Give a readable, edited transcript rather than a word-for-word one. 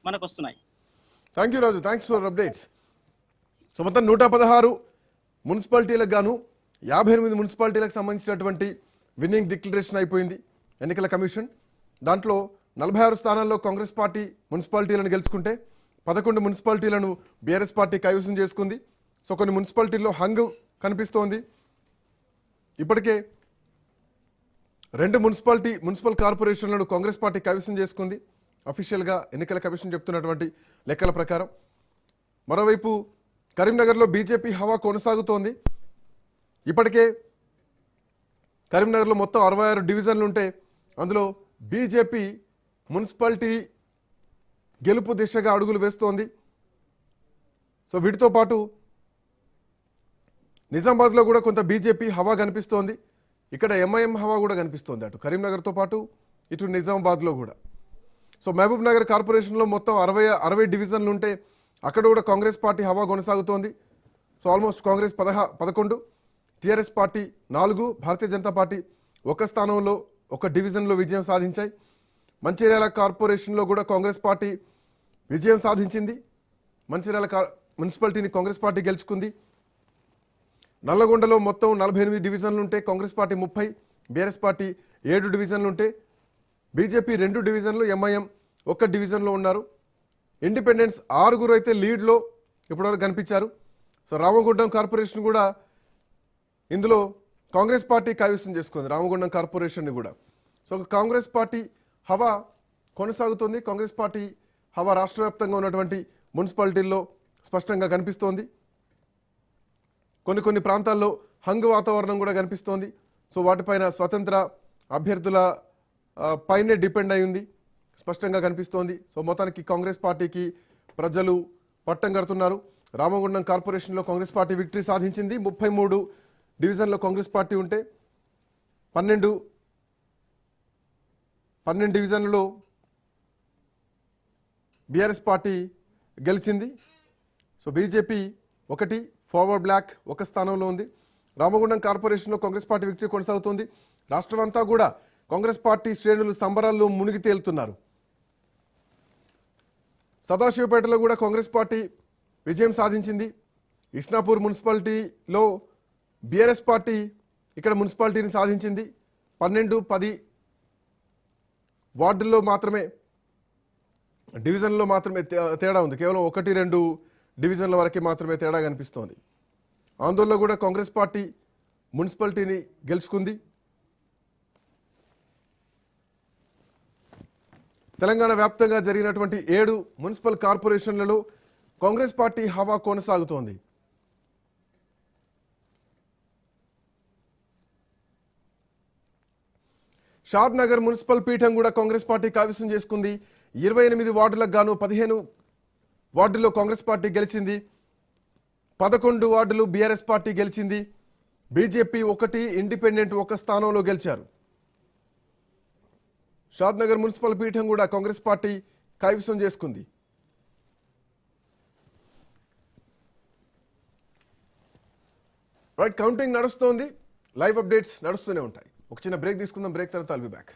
మనకు వస్తున్నాయి. Thank you Raju, thanks for updates. So మొత్తం 116 మున్సిపాలిటీలకు గాను 58 మున్సిపాలిటీలకు సంబంధించినటువంటి విన్నింగ్ డిక్లరేషన్ అయిపోయింది ఎన్నికల కమిషన్. దాంట్లో 46 స్థానాల్లో కాంగ్రెస్ పార్టీ మున్సిపాలిటీలను గెలుచుకుంటే 11 మున్సిపాలిటీలను బీఆర్ఎస్ పార్టీ కైవసం చేసుకుంది. సో కొన్ని మున్సిపాలిటీల్లో హంగ్ కనిపిస్తోంది. ఇప్పటికే 2 మున్సిపల్ కార్పొరేషన్లను కాంగ్రెస్ పార్టీ కైవసం చేసుకుంది అఫీషియల్గా ఎన్నికల కమిషన్ చెప్తున్నటువంటి లెక్కల ప్రకారం. మరోవైపు కరీంనగర్లో బీజేపీ హవా కొనసాగుతోంది. ఇప్పటికే కరీంనగర్లో మొత్తం 66 డివిజన్లు ఉంటే అందులో బీజేపీ మున్సిపాలిటీ గెలుపు దిశగా అడుగులు వేస్తోంది. సో వీటితో పాటు నిజామాబాద్లో కూడా కొంత బీజేపీ హవా కనిపిస్తోంది. ఇక్కడ ఎంఐఎం హవా కూడా కనిపిస్తోంది అటు కరీంనగర్తో పాటు ఇటు నిజామాబాద్లో కూడా. సో మహబూబ్ నగర్ కార్పొరేషన్లో మొత్తం 60 డివిజన్లు ఉంటే అక్కడ కూడా కాంగ్రెస్ పార్టీ హవా కొనసాగుతోంది. So almost Congress 11, TRS party 4, Bharatiya Janata party 1 స్థానంలో 1 డివిజన్లో విజయం సాధించాయి. మంచిర్యాల కార్పొరేషన్లో కూడా కాంగ్రెస్ పార్టీ విజయం సాధించింది. మంచిర్యాల మున్సిపాలిటీని కాంగ్రెస్ పార్టీ గెలుచుకుంది. నల్లగొండలో మొత్తం 48 డివిజన్లు ఉంటే కాంగ్రెస్ పార్టీ 30, బీఆర్ఎస్ పార్టీ 7 డివిజన్లు ఉంటే బీజేపీ 2 డివిజన్లు, ఎంఐఎం 1 డివిజన్లో ఉన్నారు. ఇండిపెండెన్స్ 6 అయితే లీడ్లో ఇప్పటివరకు కనిపించారు. సో రామగుండం కార్పొరేషన్ కూడా ఇందులో కాంగ్రెస్ పార్టీ కైవసం చేసుకుంది, రామగుండం కార్పొరేషన్ని కూడా. సో కాంగ్రెస్ పార్టీ హవా కొనసాగుతోంది. కాంగ్రెస్ పార్టీ హవా రాష్ట్ర వ్యాప్తంగా ఉన్నటువంటి మున్సిపాలిటీల్లో స్పష్టంగా కనిపిస్తోంది. కొన్ని ప్రాంతాల్లో హంగు వాతావరణం కూడా కనిపిస్తోంది. సో వాటిపైన స్వతంత్ర అభ్యర్థుల పైనే డిపెండ్ అయి ఉంది, స్పష్టంగా కనిపిస్తోంది. సో మొత్తానికి కాంగ్రెస్ పార్టీకి ప్రజలు పట్టం కడుతున్నారు. రామగుండం కార్పొరేషన్లో కాంగ్రెస్ పార్టీ విక్టరీ సాధించింది. 33 డివిజన్లో కాంగ్రెస్ పార్టీ ఉంటే 12 డివిజన్లలో బీఆర్ఎస్ పార్టీ గెలిచింది. సో బీజేపీ 1, ఫార్వర్డ్ బ్లాక్ 1 స్థానంలో ఉంది. రామగుండం కార్పొరేషన్లో కాంగ్రెస్ పార్టీ విక్టరీ కొనసాగుతోంది. రాష్ట్రమంతా కూడా కాంగ్రెస్ పార్టీ శ్రేణులు సంబరాల్లో మునిగి తేలుతున్నారు. సదాశివపేటలో కూడా కాంగ్రెస్ పార్టీ విజయం సాధించింది. ఇస్నాపూర్ మున్సిపాలిటీలో బీఆర్ఎస్ పార్టీ ఇక్కడ మున్సిపాలిటీని సాధించింది. 12, 10 వార్డుల్లో మాత్రమే, డివిజన్లో మాత్రమే తేడా ఉంది. కేవలం 1, 2 డివిజన్ల వరకే మాత్రమే తేడా కనిపిస్తోంది. ఆందోళనలో కూడా కాంగ్రెస్ పార్టీ మున్సిపాలిటీని గెలుచుకుంది. తెలంగాణ వ్యాప్తంగా జరిగినటువంటి 7 మున్సిపల్ కార్పొరేషన్లలో కాంగ్రెస్ పార్టీ హవా కొనసాగుతోంది. షాద్ నగర్ మున్సిపల్ పీఠం కూడా కాంగ్రెస్ పార్టీ కైవసం చేసుకుంది. 28 వార్డులకు గాను 15 వార్డుల్లో కాంగ్రెస్ పార్టీ గెలిచింది. 11 వార్డులు బీఆర్ఎస్ పార్టీ గెలిచింది. బీజేపీ 1, ఇండిపెండెంట్ 1 స్థానంలో గెలిచారు. షాద్ నగర్ మున్సిపల్ పీఠం కూడా కాంగ్రెస్ పార్టీ కైవసం చేసుకుంది. రైట్, కౌంటింగ్ నడుస్తోంది. లైవ్ అప్డేట్స్ నడుస్తూనే ఉంటాయి. ఒక చిన్న బ్రేక్ తీసుకుందాం. బ్రేక్ తర్వాత I'll be back.